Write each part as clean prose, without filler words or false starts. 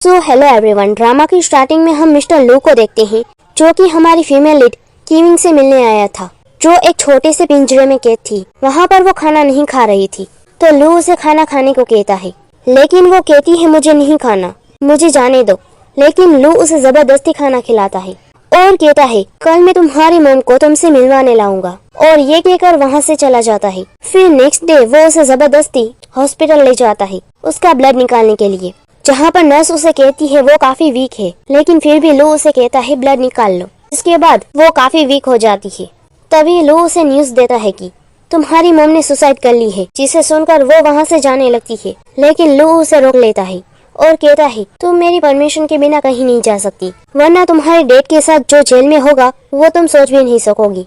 Hello everyone. Drama की starting में हम मिस्टर लू को देखते हैं, जो कि हमारी फीमेल लीड कीविंग से मिलने आया था, जो एक छोटे से पिंजरे में कैद थी। वहाँ पर वो खाना नहीं खा रही थी, तो लू उसे खाना खाने को कहता है, लेकिन वो कहती है मुझे नहीं खाना, मुझे जाने दो। लेकिन लू उसे जबरदस्ती खाना खिलाता है और कहता है कल मैं तुम्हारी मॉम को तुमसे मिलवाने लाऊंगा, और ये कहकर वहाँ से चला जाता है। फिर नेक्स्ट डे वो उसे जबरदस्ती हॉस्पिटल ले जाता है उसका ब्लड निकालने के लिए, जहाँ पर नर्स उसे कहती है वो काफी वीक है, लेकिन फिर भी लू उसे कहता है ब्लड निकाल लो। इसके बाद वो काफी वीक हो जाती है। तभी लू उसे न्यूज देता है कि तुम्हारी मॉम ने सुसाइड कर ली है, जिसे सुनकर वो वहाँ से जाने लगती है, लेकिन लू उसे रोक लेता है और कहता है तुम मेरी परमिशन के बिना कहीं नहीं जा सकती, वरना तुम्हारे डेट के साथ जो जेल में होगा वो तुम सोच भी नहीं सकोगी।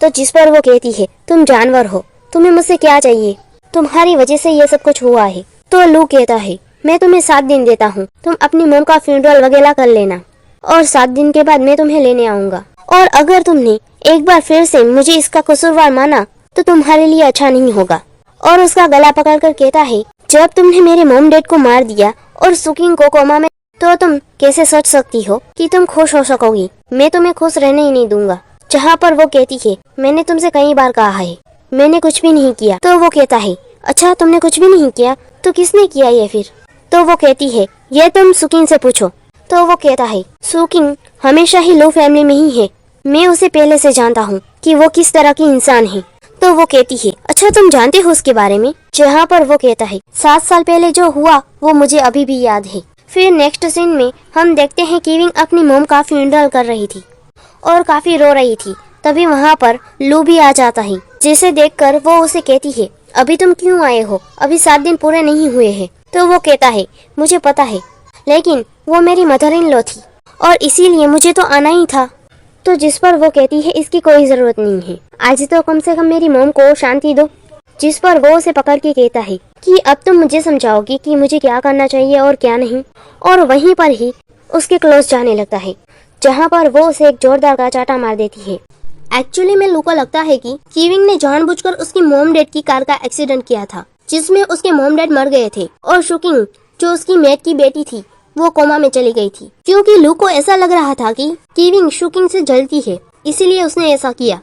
तो जिस पर वो कहती है तुम जानवर हो, तुम्हें मुझसे क्या चाहिए, तुम्हारी वजह से ये सब कुछ हुआ है। तो लू कहता है मैं तुम्हें 7 दिन देता हूँ, तुम अपनी मॉम का फ्यूनरल वगैरह कर लेना, और 7 दिन के बाद मैं तुम्हें लेने आऊंगा। और अगर तुमने एक बार फिर से मुझे इसका कसूरवार माना तो तुम्हारे लिए अच्छा नहीं होगा। और उसका गला पकड़कर कहता है जब तुमने मेरे मॉम डैड को मार दिया और सुकिंग को कोमा में, तो तुम कैसे सोच सकती हो कि तुम खुश हो सकोगी, मैं तुम्हें खुश रहने ही नहीं दूंगा। जहाँ पर वो कहती है मैंने तुमसे कई बार कहा है मैंने कुछ भी नहीं किया। तो वो कहता है अच्छा तुमने कुछ भी नहीं किया, तो किसने किया ये फिर? तो वो कहती है ये तुम सुकिंग से पूछो। तो वो कहता है सुकिंग हमेशा ही लो फैमिली में ही है, मैं उसे पहले से जानता हूँ कि वो किस तरह की इंसान है। तो वो कहती है अच्छा तुम जानते हो उसके बारे में? जहाँ पर वो कहता है 7 साल पहले जो हुआ वो मुझे अभी भी याद है। फिर नेक्स्ट सीन में हम देखते हैं कीविंग अपनी मॉम का फ्यूनरल कर रही थी और काफी रो रही थी। तभी वहाँ पर लू भी आ जाता है, जिसे देखकर वो उसे कहती है अभी तुम क्यों आए हो, अभी 7 दिन पूरे नहीं हुए हैं। तो वो कहता है मुझे पता है, लेकिन वो मेरी मदर इन लॉ थी और इसीलिए मुझे तो आना ही था। तो जिस पर वो कहती है इसकी कोई जरूरत नहीं है, आज तो कम से कम मेरी मॉम को शांति दो। जिस पर वो उसे पकड़ के कहता है कि अब तुम मुझे समझाओगी कि मुझे क्या करना चाहिए और क्या नहीं। और वहीं पर ही उसके क्लोज जाने लगता है, जहाँ पर वो उसे एक जोरदार का चाटा मार देती है। एक्चुअली में लू को लगता है कि कीविंग ने जानबूझकर उसकी मॉम डैड की कार का एक्सीडेंट किया था, जिसमें उसके मॉम डैड मर गए थे और शुकिंग जो उसकी मेट की बेटी थी वो कोमा में चली गई थी, क्योंकि लू को ऐसा लग रहा था कि कीविंग शुकिंग से जलती है, इसीलिए उसने ऐसा किया।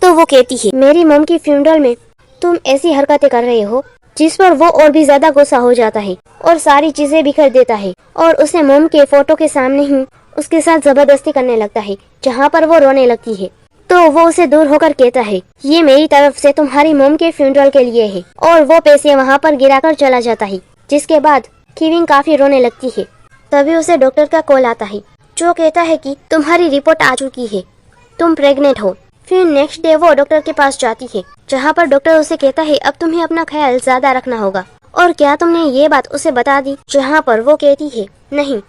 तो वो कहती है मेरी मॉम की फ्यूनरल में तुम ऐसी हरकतें कर रहे हो, जिस पर वो और भी ज्यादा गुस्सा हो जाता है और सारी चीजें बिखर देता है और उसे मॉम के फोटो के सामने ही उसके साथ जबरदस्ती करने लगता है, जहाँ पर वो रोने लगती है। तो वो उसे दूर होकर कहता है ये मेरी तरफ से तुम्हारी मॉम के फ्यूनरल के लिए है, और वो पैसे वहाँ पर गिराकर चला जाता है। जिसके बाद कीविंग काफी रोने लगती है। तभी उसे डॉक्टर का कॉल आता है, जो कहता है कि तुम्हारी रिपोर्ट आ चुकी है, तुम प्रेग्नेंट हो। फिर नेक्स्ट डे वो डॉक्टर के पास जाती है, जहाँ पर डॉक्टर उसे कहता है अब तुम्हें अपना ख्याल ज्यादा रखना होगा। और क्या तुमने ये बात उसे बता दी? जहाँ पर वो कहती है नहीं,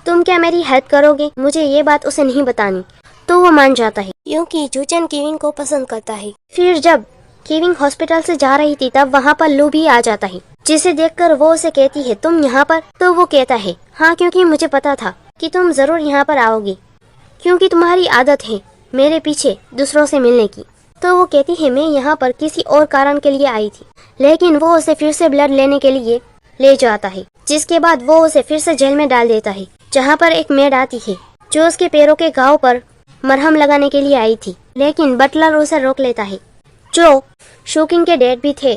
तुम क्या मेरी हेल्प करोगे, मुझे ये बात उसे नहीं बतानी। तो वो मान जाता है, क्योंकि जूचन कीविंग को पसंद करता है। फिर जब कीविंग हॉस्पिटल से जा रही थी तब वहाँ पर लू भी आ जाता है, जिसे देखकर वो उसे कहती है तुम यहाँ पर? तो वो कहता है हाँ, क्योंकि मुझे पता था कि तुम जरूर यहाँ पर आओगी, क्योंकि तुम्हारी आदत है मेरे पीछे दूसरों से मिलने की। तो वो कहती है मैं यहाँ पर किसी और कारण के लिए आई थी, लेकिन वो उसे फिर से ब्लड लेने के लिए ले जाता है। जिसके बाद वो उसे फिर से जेल में डाल देता है, जहाँ पर एक मेड आती है जो उसके पैरों के घाव पर मरहम लगाने के लिए आई थी, लेकिन बटलर उसे रोक लेता है, जो शुकिंग के डैड भी थे,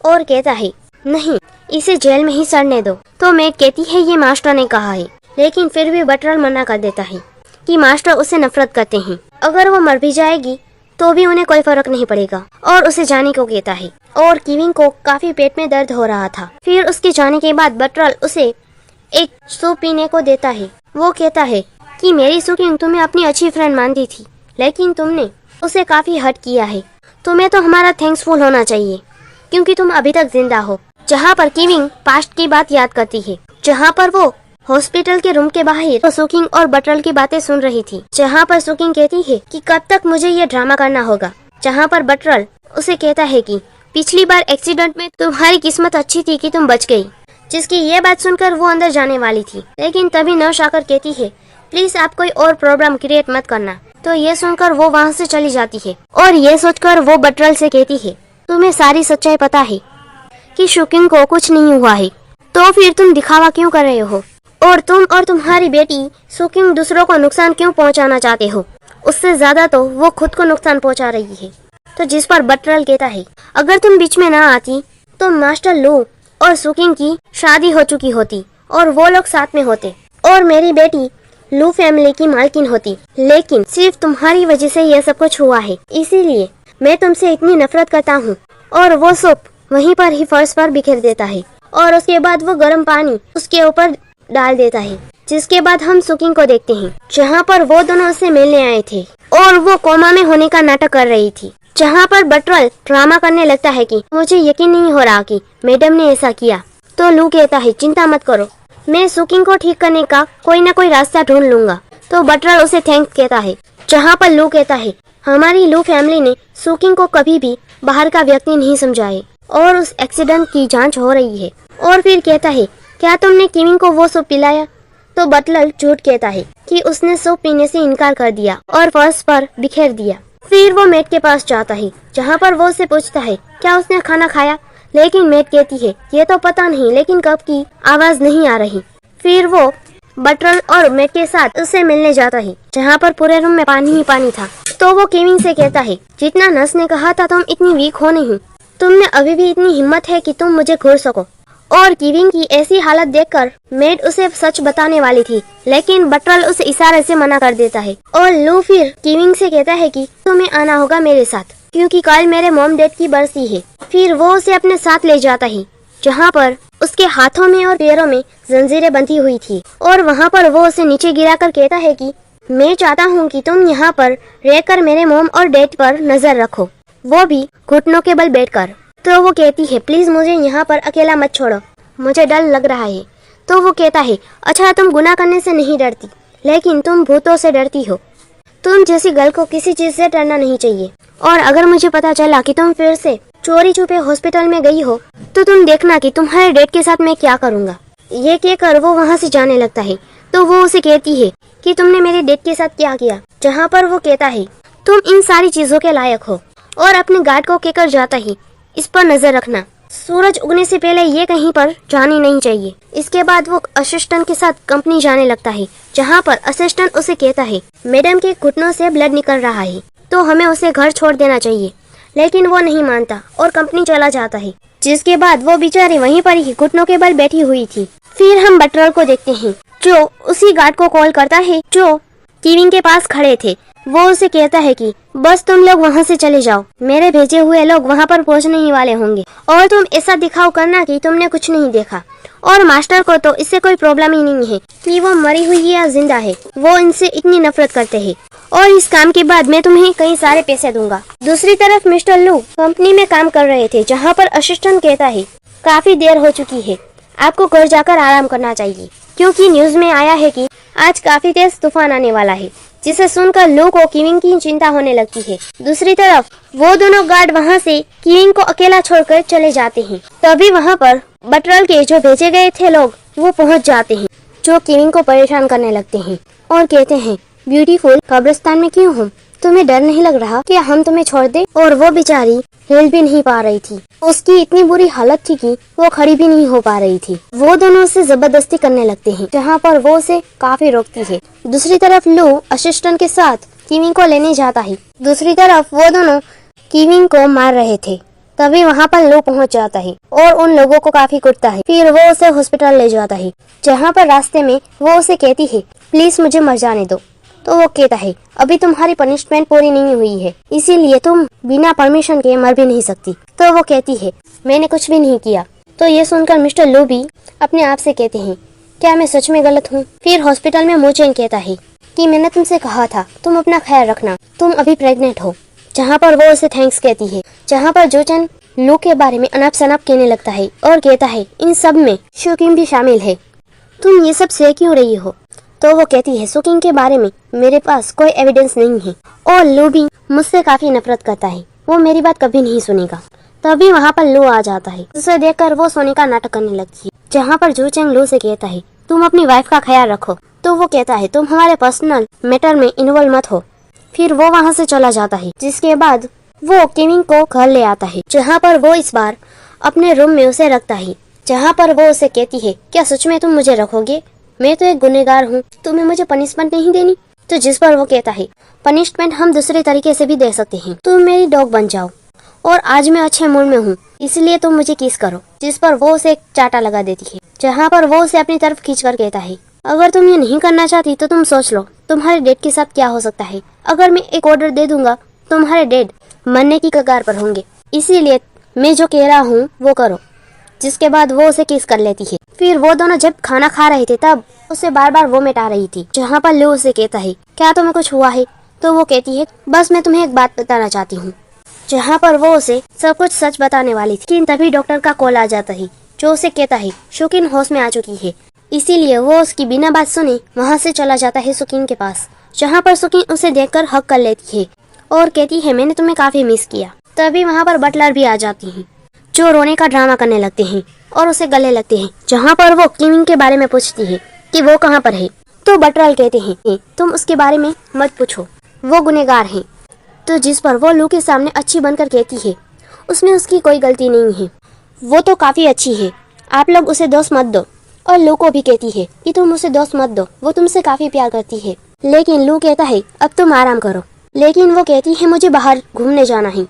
और कहता है नहीं, इसे जेल में ही सड़ने दो। तो मेड कहती है ये मास्टर ने कहा है, लेकिन फिर भी बटलर मना कर देता है कि मास्टर उससे नफरत करते हैं, अगर वो मर भी जाएगी तो भी उन्हें कोई फर्क नहीं पड़ेगा, और उसे जाने को कहता है। और कीविंग को काफी पेट में दर्द हो रहा था। फिर उसके जाने के बाद बटलर उसे एक सूप पीने को देता है। वो कहता है कि मेरी सुकिंग तुम्हें अपनी अच्छी फ्रेंड मानती थी, लेकिन तुमने उसे काफी हर्ट किया है, तुम्हें तो हमारा थैंक्सफुल होना चाहिए क्योंकि तुम अभी तक जिंदा हो। जहाँ पर कीविंग पास्ट की बात याद करती है, जहाँ पर वो हॉस्पिटल के रूम के बाहर सुकिंग और बटलर की बातें सुन रही थी, जहाँ पर सुकिंग कहती है कि कब तक मुझे ये ड्रामा करना होगा। जहाँ पर बटलर उसे कहता है कि पिछली बार एक्सीडेंट में तुम्हारी किस्मत अच्छी थी कि तुम बच गई। जिसकी ये बात सुनकर वो अंदर जाने वाली थी, लेकिन तभी नर्स आकर कहती है प्लीज आप कोई और प्रॉब्लम क्रिएट मत करना। तो ये सुनकर वो वहाँ से चली जाती है, और ये सोचकर वो बटलर से कहती है तुम्हें सारी सच्चाई पता है कि शुकिंग को कुछ नहीं हुआ है, तो फिर तुम दिखावा क्यों कर रहे हो? और तुम और तुम्हारी बेटी सुकिंग दूसरों को नुकसान क्यों पहुंचाना चाहते हो? उससे ज्यादा तो वो खुद को नुकसान पहुंचा रही है। तो जिस पर बटरल कहता है, अगर तुम बीच में ना आती तो मास्टर लू और सुकिंग की शादी हो चुकी होती और वो लोग साथ में होते और मेरी बेटी लू फैमिली की मालकिन होती। लेकिन सिर्फ तुम्हारी वजह से यह सब कुछ हुआ है, इसीलिए मैं तुमसे इतनी नफरत करता हूँ। और वो सूप वहीं पर ही फर्श पर बिखेर देता है और उसके बाद वो गर्म पानी उसके ऊपर डाल देता है। जिसके बाद हम सुकिंग को देखते हैं, जहाँ पर वो दोनों उससे मिलने आए थे और वो कोमा में होने का नाटक कर रही थी। जहाँ पर बटरल ड्रामा करने लगता है कि मुझे यकीन नहीं हो रहा कि मैडम ने ऐसा किया। तो लू कहता है, चिंता मत करो, मैं सुकिंग को ठीक करने का कोई ना कोई रास्ता ढूंढ लूंगा। तो बटरल उसे थैंक्स कहता है। जहाँ पर लू कहता है, हमारी लू फैमिली ने सुकिंग को कभी भी बाहर का व्यक्ति नहीं समझा है और उस एक्सीडेंट की जांच हो रही है। और फिर कहता है, क्या तुमने किविंग को वो सूप पिलाया? तो बटरल झूठ कहता है कि उसने सूप पीने से इनकार कर दिया और फर्श पर बिखेर दिया। फिर वो मेट के पास जाता है, जहाँ पर वो उससे पूछता है, क्या उसने खाना खाया? लेकिन मेट कहती है, ये तो पता नहीं, लेकिन कब की आवाज नहीं आ रही। फिर वो बटरल और मेट के साथ उससे मिलने जाता है, जहाँ पर पूरे रूम में पानी ही पानी था। तो वो किविंग से कहता है, जितना नर्स ने कहा था तुम इतनी वीक हो नहीं, तुम में अभी भी इतनी हिम्मत है कि तुम मुझे घूर सको। और किविंग की ऐसी हालत देखकर मेट उसे सच बताने वाली थी, लेकिन बटरल उसे इशारे से मना कर देता है। और लू फिर किविंग से कहता है कि तुम्हें आना होगा मेरे साथ, क्योंकि कल मेरे मॉम डैड की बरसी है। फिर वो उसे अपने साथ ले जाता है, जहाँ पर उसके हाथों में और पैरों में जंजीरें बंधी हुई थी। और वहाँ पर वो उसे नीचे गिराकर कहता है कि मैं चाहता हूँ कि तुम यहाँ पर रहकर मेरे मॉम और डैड पर नजर रखो, वो भी घुटनों के बल बैठकर। तो वो कहती है, प्लीज मुझे यहाँ पर अकेला मत छोड़ो, मुझे डर लग रहा है। तो वो कहता है, अच्छा तुम गुनाह करने से नहीं डरती, लेकिन तुम भूतों से डरती हो। तुम जैसी गर्ल को किसी चीज से डरना नहीं चाहिए। और अगर मुझे पता चला कि तुम फिर से चोरी छुपे हॉस्पिटल में गई हो, तो तुम देखना कि तुम्हारे डैड के साथ मैं क्या करूँगा। ये कहकर वो वहाँ से जाने लगता है। तो वो उसे कहती है कि तुमने मेरे डैड के साथ क्या किया, जहाँ पर वो कहता है, तुम इन सारी चीजों के लायक हो। और अपने गार्ड को कहकर जाता है, इस पर नजर रखना, सूरज उगने से पहले ये कहीं पर जानी नहीं चाहिए। इसके बाद वो असिस्टेंट के साथ कंपनी जाने लगता है, जहाँ पर असिस्टेंट उसे कहता है, मैडम के घुटनों से ब्लड निकल रहा है, तो हमें उसे घर छोड़ देना चाहिए। लेकिन वो नहीं मानता और कंपनी चला जाता है। जिसके बाद वो बेचारी वहीं पर ही घुटनों के बल बैठी हुई थी। फिर हम बटरल को देखते हैं, जो उसी गार्ड को कॉल करता है जो किविंग के पास खड़े थे। वो उसे कहता है कि बस तुम लोग वहाँ से चले जाओ, मेरे भेजे हुए लोग वहाँ पर पहुँचने ही वाले होंगे, और तुम ऐसा दिखाओ करना कि तुमने कुछ नहीं देखा। और मास्टर को तो इससे कोई प्रॉब्लम ही नहीं है कि वो मरी हुई है या जिंदा है, वो इनसे इतनी नफरत करते हैं। और इस काम के बाद मैं तुम्हें कई सारे पैसे दूंगा। दूसरी तरफ मिस्टर लू कंपनी में काम कर रहे थे, जहाँ पर असिस्टेंट कहता है, काफी देर हो चुकी है, आपको घर जाकर आराम करना चाहिए, क्योंकि न्यूज में आया है कि आज काफी तेज तूफान आने वाला है। जिसे सुनकर लू को किविंग की चिंता होने लगती है। दूसरी तरफ वो दोनों गार्ड वहाँ से किविंग को अकेला छोड़कर चले जाते हैं। तभी वहाँ पर बटरल के जो भेजे गए थे लोग वो पहुँच जाते हैं, जो किविंग को परेशान करने लगते हैं और कहते हैं, ब्यूटीफुल, कब्रिस्तान में क्यों हो? तुम्हें डर नहीं लग रहा कि हम तुम्हें छोड़ दे? और वो बेचारी हिल भी नहीं पा रही थी, उसकी इतनी बुरी हालत थी कि वो खड़ी भी नहीं हो पा रही थी। वो दोनों उसे जबरदस्ती करने लगते हैं, जहाँ पर वो उसे काफी रोकती है। दूसरी तरफ लू असिस्टेंट के साथ किविंग को लेने जाता है। दूसरी तरफ वो दोनों किविंग को मार रहे थे। तभी वहाँ पर लू पहुँच जाता है और उन लोगों को काफी कुटता है। फिर वो उसे हॉस्पिटल ले जाता है, जहाँ पर रास्ते में वो उसे कहती है, प्लीज मुझे मर जाने दो। तो वो कहता है, अभी तुम्हारी पनिशमेंट पूरी नहीं हुई है, इसीलिए तुम बिना परमिशन के मर भी नहीं सकती। तो वो कहती है, मैंने कुछ भी नहीं किया। तो ये सुनकर मिस्टर लू भी अपने आप से कहते हैं, क्या मैं सच में गलत हूँ? फिर हॉस्पिटल में मोचेन कहता है कि मैंने तुमसे कहा था, तुम अपना ख्याल रखना, तुम अभी प्रेग्नेंट हो। जहाँ पर वो उसे थैंक्स कहती है, जहाँ पर जोचन लू के बारे में अनाप शनाप कहने लगता है और कहता है, इन सब में शोकिंग भी शामिल है, तुम ये सब सह क्यों रही हो? तो वो कहती है, शोकिंग के बारे में मेरे पास कोई एविडेंस नहीं है और लू भी मुझसे काफी नफरत करता है, वो मेरी बात कभी नहीं सुनेगा। तभी वहाँ पर लू आ जाता है, उसे देखकर वो सोने का नाटक करने लगती है, जहाँ पर जो चेंग लू से कहता है, तुम अपनी वाइफ का ख्याल रखो। तो वो कहता है, तुम हमारे पर्सनल मैटर में इन्वॉल्व मत हो। फिर वो वहाँ से चला जाता है। जिसके बाद वो किविंग को घर ले आता है, जहाँ पर वो इस बार अपने रूम में उसे रखता है, जहाँ पर वो उसे कहती है, क्या सच में तुम मुझे रखोगे? मैं तो एक गुनहगार हूँ, तुम्हें मुझे पनिशमेंट नहीं देनी। तो जिस पर वो कहता है, पनिशमेंट हम दूसरे तरीके से भी दे सकते हैं, तुम मेरी डॉग बन जाओ और आज मैं अच्छे मूड में हूँ इसलिए तुम मुझे किस करो। जिस पर वो उसे एक चाटा लगा देती है, जहाँ पर वो उसे अपनी तरफ खींचकर कहता है, अगर तुम ये नहीं करना चाहती तो तुम सोच लो तुम्हारे डैड के साथ क्या हो सकता है। अगर मैं एक ऑर्डर दे दूंगा तुम्हारे डैड मरने की कगार पर होंगे, इसीलिए मैं जो कह रहा हूँ वो करो। जिसके बाद वो उसे किस कर लेती है। फिर वो दोनों जब खाना खा रहे थे तब उसे बार बार वोमिट आ रही थी, जहाँ पर लू उसे कहता है, क्या तुम्हें कुछ हुआ है? तो वो कहती है, बस मैं तुम्हें एक बात बताना चाहती हूँ। जहाँ पर वो उसे सब कुछ सच बताने वाली थी, लेकिन तभी डॉक्टर का कॉल आ जाता है जो उसे कहता है शुकिन होश में आ चुकी है। इसीलिए वो उसकी बिना बात सुने वहाँ से चला जाता है सुकिन के पास, जहाँ पर सुकिन उसे देखकर हक कर लेती है और कहती है, मैंने तुम्हें काफी मिस किया। तभी वहाँ पर बटलर भी आ जाती है जो रोने का ड्रामा करने लगते हैं और उसे गले लगते हैं, जहाँ पर वो किविंग के बारे में पूछती है कि वो कहाँ पर है। तो बटलर कहते हैं, तुम उसके बारे में मत पूछो, वो गुनहगार है। तो जिस पर वो लू के सामने अच्छी बनकर कहती है, उसमें उसकी कोई गलती नहीं है, वो तो काफी अच्छी है, आप लोग उसे दोस्त मत दो। और लू को भी कहती है कि तुम उसे दोस्त मत दो, वो तुमसे काफी प्यार करती है। लेकिन लू कहता है, अब तुम आराम करो। लेकिन वो कहती है, मुझे बाहर घूमने जाना है।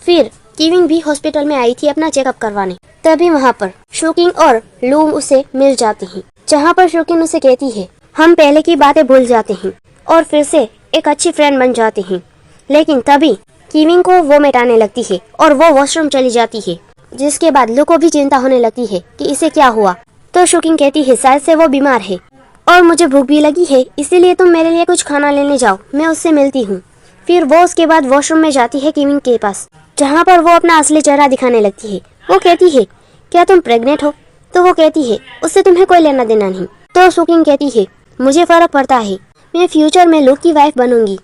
फिर किविंग भी हॉस्पिटल में आई थी अपना चेकअप करवाने। तभी वहाँ पर शुकिंग और लू उसे मिल जाती हैं, जहाँ पर शुकिंग उसे कहती है, हम पहले की बातें भूल जाते हैं और फिर से एक अच्छी फ्रेंड बन जाते हैं। लेकिन तभी किविंग को वो मिटाने लगती है और वो वॉशरूम चली जाती है, जिसके बाद लू को भी चिंता होने लगती है कि इसे क्या हुआ। तो शुकिंग कहती है, शायद से वो बीमार है और मुझे भूख भी लगी है, इसीलिए तुम मेरे लिए कुछ खाना लेने जाओ, मैं उससे मिलती हूँ। फिर वो उसके बाद वॉशरूम में जाती है किविंग के पास, जहाँ पर वो अपना असली चेहरा दिखाने लगती है। वो कहती है, क्या तुम प्रेग्नेंट हो? तो वो कहती है, उससे तुम्हें कोई लेना देना नहीं। तो शुकिंग कहती है, मुझे फर्क पड़ता है, मैं फ्यूचर में लू की वाइफ बनूंगी।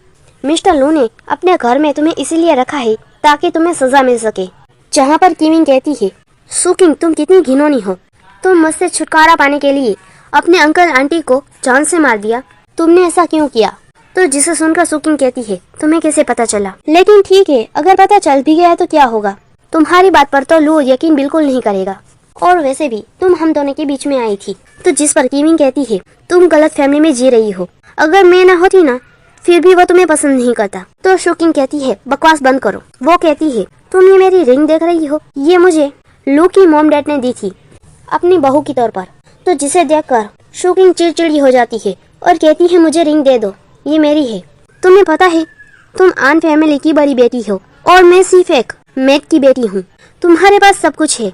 मिस्टर लू ने अपने घर में तुम्हें इसीलिए रखा है ताकि तुम्हें सजा मिल सके। जहाँ पर किविंग कहती है, शुकिंग तुम कितनी घिनौनी हो, तुम मुझसे छुटकारा पाने के लिए अपने अंकल आंटी को जान से मार दिया, तुमने ऐसा क्यों किया? तो जिसे सुनकर शुकिंग कहती है, तुम्हें कैसे पता चला? लेकिन ठीक है, अगर पता चल भी गया तो क्या होगा, तुम्हारी बात पर तो लू यकीन बिल्कुल नहीं करेगा, और वैसे भी तुम हम दोनों के बीच में आई थी। तो जिस पर किविंग कहती है, तुम गलत फैमिली में जी रही हो, अगर मैं ना होती ना फिर भी वो तुम्हें पसंद नहीं करता। तो शुकिंग कहती है, बकवास बंद करो। वो कहती है, तुम ये मेरी रिंग देख रही हो, ये मुझे लू की मॉम डैड ने दी थी अपनी बहू के तौर पर। तो जिसे देखकर शुकिंग चिड़चिड़ी हो जाती है और कहती है, मुझे रिंग दे दो, ये मेरी है। तुम्हें पता है तुम आन फैमिली की बड़ी बेटी हो और मैं सिर्फ एक मेड की बेटी हूँ, तुम्हारे पास सब कुछ है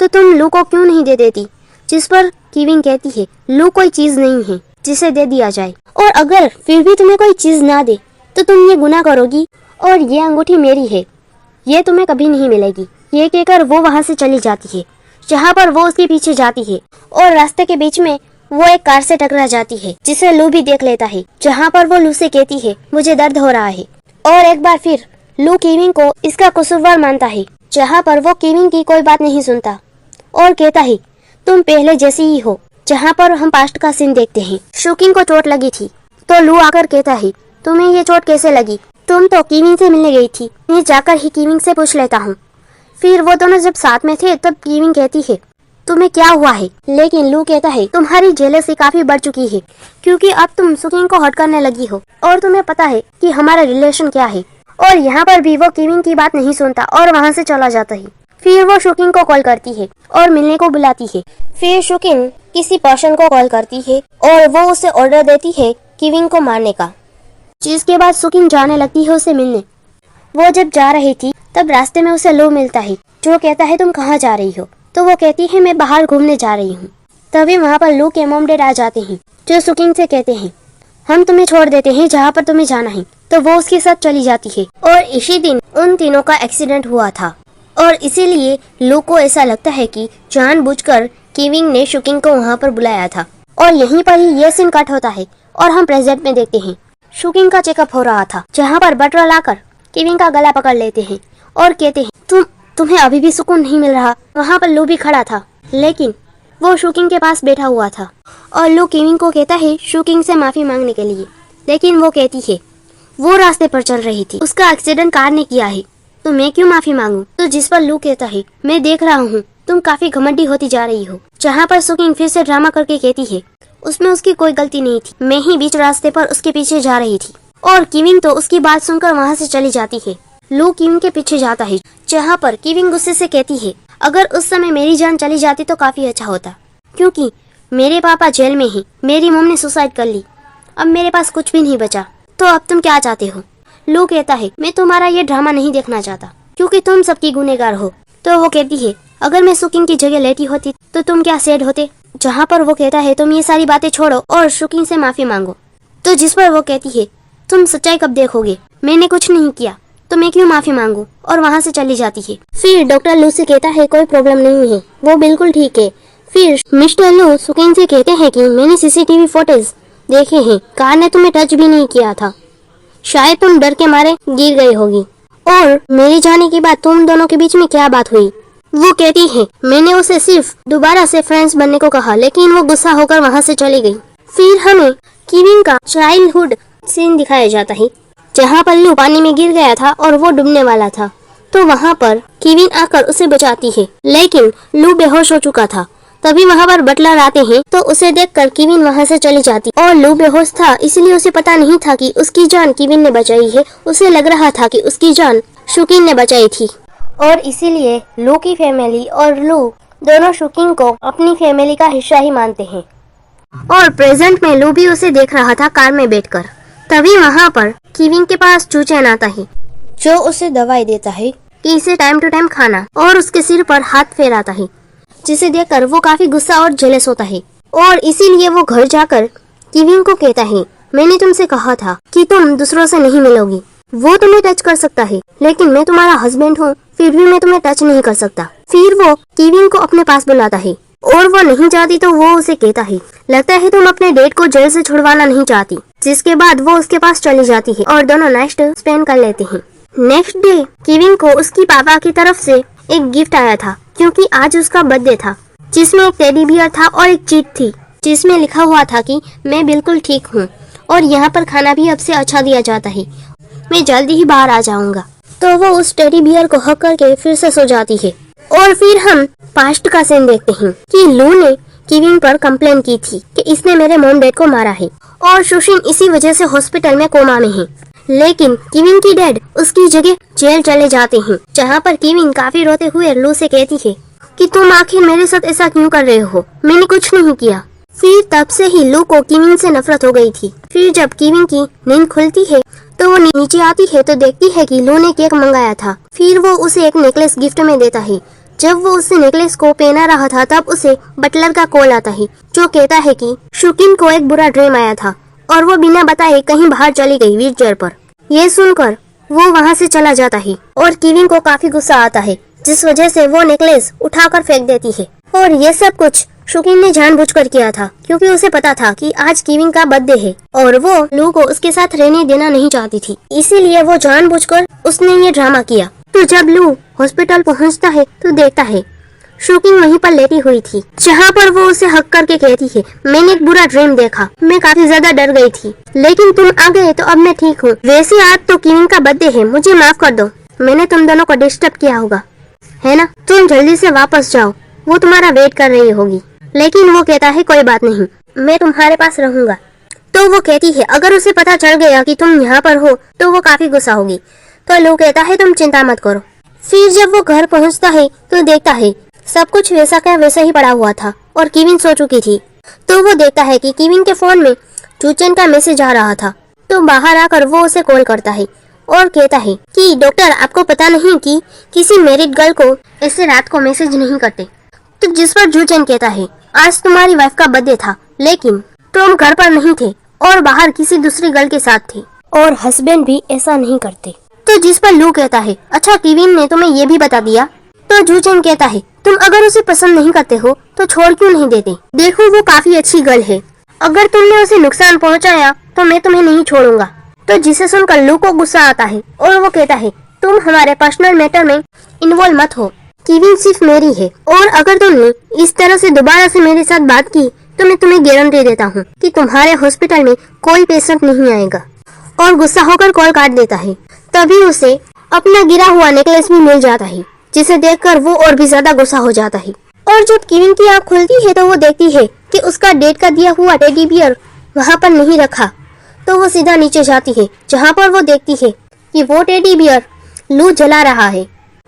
तो तुम लू को क्यों नहीं दे देती? जिस पर किविंग कहती है, लू कोई चीज नहीं है जिसे दे दिया जाए, और अगर फिर भी तुम्हें कोई चीज ना दे तो तुम ये गुनाह करोगी, और ये अंगूठी मेरी है, ये तुम्हें कभी नहीं मिलेगी। ये कहकर वो वहाँ से चली जाती है, जहाँ पर वो उसके पीछे जाती है और रास्ते के बीच में वो एक कार से टकरा जाती है, जिसे लू भी देख लेता है, जहाँ पर वो लू से कहती है, मुझे दर्द हो रहा है। और एक बार फिर लू किविंग को इसका कसूरवार मानता है, जहाँ पर वो किविंग की कोई बात नहीं सुनता और कहता है, तुम पहले जैसी ही हो। जहाँ पर हम पास्ट का सीन देखते हैं, शुकिंग को चोट लगी थी तो लू आकर कहता है, तुम्हें ये चोट कैसे लगी? तुम तो किविंग से मिलने गई थी, मैं जाकर ही किविंग से पूछ लेता हूँ। फिर वो दोनों जब साथ में थे तब किविंग कहती है, तुम्हें क्या हुआ है? लेकिन लू कहता है, तुम्हारी जेलसी काफी बढ़ चुकी है, क्योंकि अब तुम शुकिंग को हर्ट करने लगी हो और तुम्हें पता है कि हमारा रिलेशन क्या है। और यहाँ पर भी वो किविंग की बात नहीं सुनता और वहाँ से चला जाता है। फिर वो शुकिंग को कॉल करती है और मिलने को बुलाती है। फिर शुकिंग किसी पर्सन को कॉल करती है और वो उसे ऑर्डर देती है किविंग को मारने का, जिसके बाद शुकिंग जाने लगती है उसे मिलने। वो जब जा रही थी तब रास्ते में उसे लू मिलता है, जो कहता है, तुम कहाँ जा रही हो? तो वो कहती है, मैं बाहर घूमने जा रही हूँ। तभी वहाँ पर लू के मॉम डैड आ जाते हैं, जो शुकिंग से कहते हैं, हम तुम्हें छोड़ देते हैं जहाँ पर तुम्हें जाना है। तो वो उसके साथ चली जाती है और इसी दिन उन तीनों का एक्सीडेंट हुआ था, और इसीलिए लू को ऐसा लगता है कि जानबूझकर किविंग ने शुकिंग को वहाँ पर बुलाया था। और यहीं पर ही ये सीन कट होता है और हम प्रेजेंट में देखते हैं शुकिंग का चेकअप हो रहा था, जहाँ पर बटलर आकर किविंग का गला पकड़ लेते हैं और कहते हैं, तुम्हें अभी भी सुकून नहीं मिल रहा? वहाँ पर लू भी खड़ा था, लेकिन वो शुकिंग के पास बैठा हुआ था और लू किविंग को कहता है शुकिंग से माफी मांगने के लिए, लेकिन वो कहती है, वो रास्ते पर चल रही थी, उसका एक्सीडेंट कार ने किया है, तो मैं क्यों माफी मांगू? तो जिस पर लू कहता है, मैं देख रहा हूँ तुम काफी घमंडी होती जा रही हो। जहाँ पर शुकिंग फिर से ड्रामा करके कहती है, उसमें उसकी कोई गलती नहीं थी। मैं ही बीच रास्ते पर उसके पीछे जा रही थी और किविंग तो उसकी बात सुनकर वहाँ से चली जाती है। लू किविंग के पीछे जाता है, जहाँ पर किविंग गुस्से से कहती है, अगर उस समय मेरी जान चली जाती तो काफी अच्छा होता, क्योंकि मेरे पापा जेल में ही, मेरी मम्मी ने सुसाइड कर ली, अब मेरे पास कुछ भी नहीं बचा, तो अब तुम क्या चाहते हो? लू कहता है, मैं तुम्हारा ये ड्रामा नहीं देखना चाहता, क्योंकि तुम सबकी गुनहगार हो। तो वो कहती है, अगर मैं शुकिंग की जगह लेटी होती तो तुम क्या सैड होते? जहाँ पर वो कहता है, तुम ये सारी बातें छोड़ो और शुकिंग से माफी मांगो। तो जिस पर वो कहती है, तुम सच्चाई कब देखोगे? मैंने कुछ नहीं किया तो मैं क्यों माफी मांगू? और वहाँ से चली जाती है। फिर डॉक्टर लू से कहता है, कोई प्रॉब्लम नहीं है, वो बिल्कुल ठीक है। फिर मिस्टर लू शुकिंग से कहते हैं कि मैंने सीसीटीवी फुटेज देखे हैं, कार ने तुम्हें टच भी नहीं किया था, शायद तुम डर के मारे गिर गई होगी। और मेरे जाने के बाद तुम दोनों के बीच में क्या बात हुई? वो कहती है, मैंने उसे सिर्फ दोबारा से फ्रेंड्स बनने को कहा, लेकिन वो गुस्सा होकर वहाँ से चली गई। फिर हमें किविंग का चाइल्डहुड सीन दिखाया जाता है, जहाँ पर लू पानी में गिर गया था और वो डूबने वाला था। तो वहाँ पर किविंग आकर उसे बचाती है, लेकिन लू बेहोश हो चुका था। तभी वहाँ पर बटलर आते हैं, तो उसे देखकर किविन वहाँ से चली जाती और लू बेहोश था, इसलिए उसे पता नहीं था कि उसकी जान किविन ने बचाई है। उसे लग रहा था कि उसकी जान शुकिंग ने बचाई थी, और इसीलिए लू की फैमिली और लू दोनों शुकिंग को अपनी फैमिली का हिस्सा ही मानते हैं। और प्रेजेंट में लू भी उसे देख रहा था कार में बैठकर। तभी वहाँ पर किविन के पास चूचैन आता है, जो उसे दवाई देता है कि इसे टाइम टू टाइम खाना, और उसके सिर पर हाथ फेराता है, जिसे देखकर वो काफी गुस्सा और जेलस होता है। और इसीलिए वो घर जाकर किविंग को कहता है, मैंने तुमसे कहा था कि तुम दूसरों से नहीं मिलोगी, वो तुम्हें टच कर सकता है, लेकिन मैं तुम्हारा हस्बैंड हूँ, फिर भी मैं तुम्हें टच नहीं कर सकता। फिर वो किविंग को अपने पास बुलाता है, और वो नहीं चाहती तो वो उसे कहता है, लगता है तुम अपने डेट को जेल से छुड़वाना नहीं चाहती। जिसके बाद वो उसके पास चली जाती है और दोनों नाइट स्पेंड कर लेते हैं। नेक्स्ट डे किविंग को उसकी पापा की तरफ से एक गिफ्ट आया था, क्योंकि आज उसका बर्थडे था, जिसमें एक टेडी बियर था और एक चीट थी, जिसमें लिखा हुआ था कि मैं बिल्कुल ठीक हूँ और यहाँ पर खाना भी अब से अच्छा दिया जाता है, मैं जल्दी ही बाहर आ जाऊंगा। तो वो उस टेडी बियर को हक करके फिर से सो जाती है। और फिर हम पास्ट का सीन देखते हैं कि लू ने किविंग पर कंप्लेन की थी कि इसने मेरे मॉम डैड को मारा है, और शुशिन इसी वजह से हॉस्पिटल में कोमा में है। लेकिन किविंग की डैड उसकी जगह जेल चले जाते हैं, जहाँ पर किविंग काफी रोते हुए लू से कहती है कि तुम आखिर मेरे साथ ऐसा क्यों कर रहे हो, मैंने कुछ नहीं किया। फिर तब से ही लू को किविंग से नफरत हो गई थी। फिर जब किविंग की नींद खुलती है तो वो नीचे आती है तो देखती है कि लू ने केक मंगाया था। फिर वो उसे एक नेकलेस गिफ्ट में देता है। जब वो उस नेकलेस को पहना रहा था तब उसे बटलर का कॉल आता है, जो कहता है कि शुकिन को एक बुरा ड्रीम आया था और वो बिना बताए कहीं बाहर चली गई व्हीलचेयर पर। ये सुनकर वो वहाँ से चला जाता है और किविंग को काफी गुस्सा आता है, जिस वजह से वो नेकलेस उठाकर फेंक देती है। और ये सब कुछ शुकिन ने जानबूझकर किया था, क्योंकि उसे पता था कि आज किविंग का बर्थडे है और वो लू को उसके साथ रहने देना नहीं चाहती थी, इसीलिए वो जानबूझकर उसने ये ड्रामा किया। तो जब लू हॉस्पिटल पहुंचता है तो देखता है शुकिन वहीं पर लेटी हुई थी, जहाँ पर वो उसे हक करके कहती है, मैंने एक बुरा ड्रीम देखा, मैं काफी ज्यादा डर गई थी, लेकिन तुम आ गए तो अब मैं ठीक हूँ। वैसे आज तो किविंग का बर्थडे है, मुझे माफ कर दो, मैंने तुम दोनों को डिस्टर्ब किया होगा, है ना? तुम जल्दी से वापस जाओ, वो तुम्हारा वेट कर रही होगी। लेकिन वो कहता है, कोई बात नहीं, मैं तुम्हारे पास रहूंगा। तो वो कहती है, अगर उसे पता चल गया कि तुम यहाँ पर हो तो वो काफी गुस्सा होगी। तो लू कहता है, तुम चिंता मत करो। फिर जब वो घर पहुँचता है तो देखता है सब कुछ वैसा का वैसा ही पड़ा हुआ था और किविंग सो चुकी थी। तो वो देखता है कि किविंग के फोन में चूचन का मैसेज आ रहा था। तो बाहर आकर वो उसे कॉल करता है और कहता है कि डॉक्टर, आपको पता नहीं कि किसी मैरिड गर्ल को ऐसे रात को मैसेज नहीं करते। तो जिस पर जूचन कहता है, आज तुम्हारी वाइफ का बर्थडे था, लेकिन तुम घर पर नहीं थे और बाहर किसी दूसरी गर्ल के साथ थे, और हस्बैंड भी ऐसा नहीं करते। तो जिस पर लू कहता है, अच्छा किविंग ने तुम्हें ये भी बता दिया? तो जूचन कहता है, तुम अगर उसे पसंद नहीं करते हो तो छोड़ क्यों नहीं देते? देखो वो काफी अच्छी गर्ल है, अगर तुमने उसे नुकसान पहुंचाया तो मैं तुम्हें नहीं छोड़ूंगा। तो जिसे सुनकर लू को गुस्सा आता है और वो कहता है, तुम हमारे पर्सनल मैटर में इन्वॉल्व मत हो, किविंग सिर्फ मेरी है, और अगर तुमने इस तरह से दोबारा से मेरे साथ बात की तो मैं तुम्हें गारंटी देता हूँ कि तुम्हारे हॉस्पिटल में कोई पेशेंट नहीं आएगा। और गुस्सा होकर कॉल काट देता है। तभी उसे अपना गिरा हुआ नेकलेस भी मिल जाता है, जिसे देखकर वो और भी ज्यादा गुस्सा हो जाता है। और जब किविंग की आँख खुलती है तो वो देखती है कि उसका डेट का दिया हुआ टेडी बियर वहाँ पर नहीं रखा। तो वो सीधा नीचे जाती है, जहाँ पर वो देखती है कि वो टेडी बियर लू जला रहा है,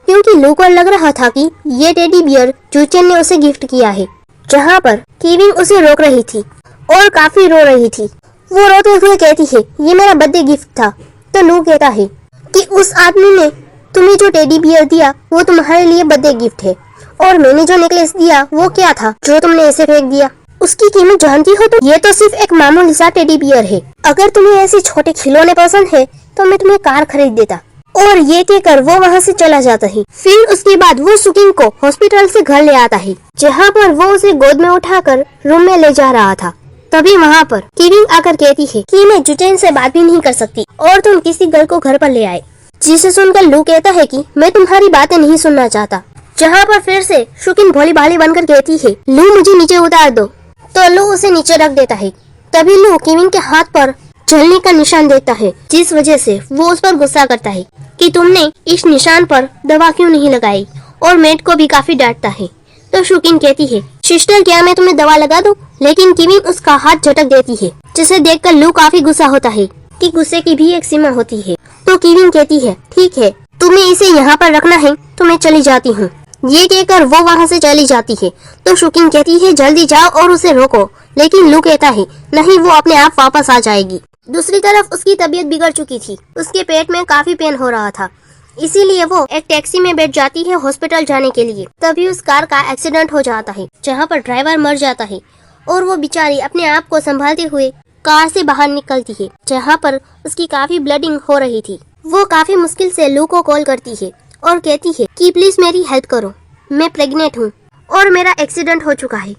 क्योंकि लू को लग रहा था कि ये टेडी बियर जूचेन ने उसे गिफ्ट किया है। जहाँ पर कीविंग उसे रोक रही थी और काफी रो रही थी। वो रोते हुए कहती है, ये मेरा बर्थडे गिफ्ट था। तो लू कहता है कि उस आदमी ने तुम्हें जो टेडी बियर दिया वो तुम्हारे लिए बर्थडे गिफ्ट है, और मैंने जो नेकलेस दिया वो क्या था जो तुमने ऐसे फेंक दिया। उसकी कीमत जानती हो तो ये तो सिर्फ एक मामूली सा टेडी बियर है। अगर तुम्हें ऐसे छोटे खिलौने पसंद है तो मैं तुम्हें कार खरीद देता। और ये कहकर वो वहाँ से चला जाता है। फिर उसके बाद वो सुकिंग को हॉस्पिटल से घर ले आता है, जहाँ पर वो उसे गोद में उठाकर रूम में ले जा रहा था। तभी वहाँ पर कीविंग आकर कहती है कि मैं जुचेन से बात भी नहीं कर सकती और तुम किसी गर्ल को घर पर ले आए। जिसे सुनकर लू कहता है कि मैं तुम्हारी बातें नहीं सुनना चाहता। जहाँ पर फिर से शुकिन भोली भाली बनकर कहती है, लू मुझे नीचे उतार दो। तो लू उसे नीचे रख देता है। तभी लू कीविंग के हाथ पर जलने का निशान देखता है, जिस वजह से वो उस पर गुस्सा करता है कि तुमने इस निशान पर दवा क्यों नहीं लगाई, और मेड को भी काफी डांटता है। तो शुकिन कहती है, सिस्टर क्या मैं तुम्हें दवा लगा दूं? लेकिन कीविंग उसका हाथ झटक देती है, जिसे देखकर लू काफी गुस्सा होता है कि गुस्से की भी एक सीमा होती है। तो कीविंग कहती है, ठीक है, तुम्हें इसे यहाँ पर रखना है तो मैं चली जाती हूँ। ये कहकर वो वहाँ से चली जाती है। तो शुकिन कहती है, जल्दी जाओ और उसे रोको। लेकिन लू कहता है, नहीं, वो अपने आप वापस आ जाएगी। दूसरी तरफ उसकी तबीयत बिगड़ चुकी थी, उसके पेट में काफी पेन हो रहा था, इसीलिए वो एक टैक्सी में बैठ जाती है हॉस्पिटल जाने के लिए। तभी उस कार का एक्सीडेंट हो जाता है, जहाँ पर ड्राइवर मर जाता है और वो बेचारी अपने आप को संभालते हुए कार से बाहर निकलती है, जहाँ पर उसकी काफी ब्लडिंग हो रही थी। वो काफी मुश्किल से लू को कॉल करती है और कहती है कि प्लीज मेरी हेल्प करो, मैं प्रेग्नेंट हूँ और मेरा एक्सीडेंट हो चुका है।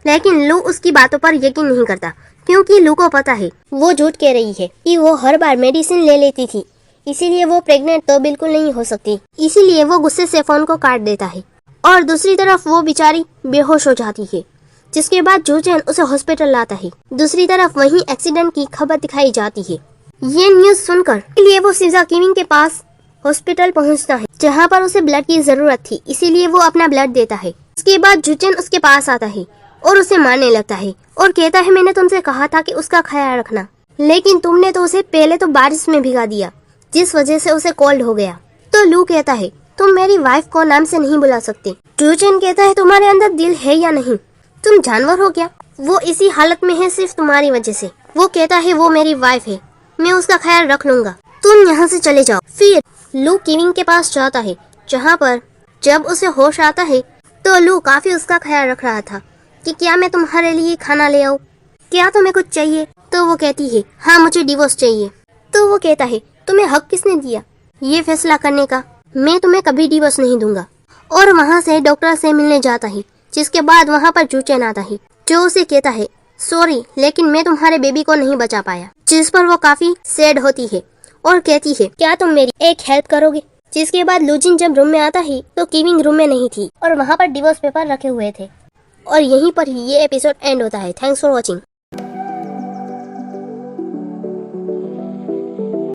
लेकिन लू उसकी बातों पर यकीन नहीं करता, क्योंकि लू को पता है वो झूठ कह रही है कि वो हर बार मेडिसिन ले लेती थी, इसीलिए वो प्रेग्नेंट तो बिल्कुल नहीं हो सकती। इसीलिए वो गुस्से से फोन को काट देता है और दूसरी तरफ वो बेचारी बेहोश हो जाती है, जिसके बाद जूचेन उसे हॉस्पिटल लाता है। दूसरी तरफ वहीं एक्सीडेंट की खबर दिखाई जाती है। ये न्यूज सुनकर इसलिए वो सीधा कीविंग के पास हॉस्पिटल पहुंचता है, जहां पर उसे ब्लड की जरूरत थी, इसीलिए वो अपना ब्लड देता है। उसके बाद जूचेन उसके पास आता है और उसे मारने लगता है और कहता है, मैंने तुमसे कहा था कि उसका ख्याल रखना, लेकिन तुमने तो उसे पहले तो बारिश में भिगा दिया, जिस वजह से उसे कोल्ड हो गया। तो लू कहता है, तुम मेरी वाइफ को नाम से नहीं बुला सकते। जूचेन कहता है, तुम्हारे अंदर दिल है या नहीं? तुम जानवर हो क्या? वो इसी हालत में है सिर्फ तुम्हारी वजह से। वो कहता है, वो मेरी वाइफ है, मैं उसका ख्याल रख लूंगा, तुम यहाँ से चले जाओ। फिर लू कीविंग के पास जाता है, जहाँ पर जब उसे होश आता है तो लू काफी उसका ख्याल रख रहा था कि क्या मैं तुम्हारे लिए खाना ले आऊं, क्या तुम्हें कुछ चाहिए? तो वो कहती है, हाँ मुझे डिवोर्स चाहिए। तो वो कहता है, तुम्हें हक किसने दिया ये फैसला करने का? मैं तुम्हें कभी डिवोर्स नहीं दूंगा। और वहाँ से डॉक्टर से मिलने जाता है, जिसके बाद वहाँ पर जूचेन आता है, जो उसे कहता है, सॉरी लेकिन मैं तुम्हारे बेबी को नहीं बचा पाया। जिस पर वो काफी सैड होती है और कहती है, क्या तुम मेरी एक हेल्प करोगे? जिसके बाद लूजिन जब रूम में आता है तो कीविंग रूम में नहीं थी और वहाँ पर डिवोर्स पेपर रखे हुए थे। और यहीं पर ही ये एपिसोड एंड होता है। Thanks for watching.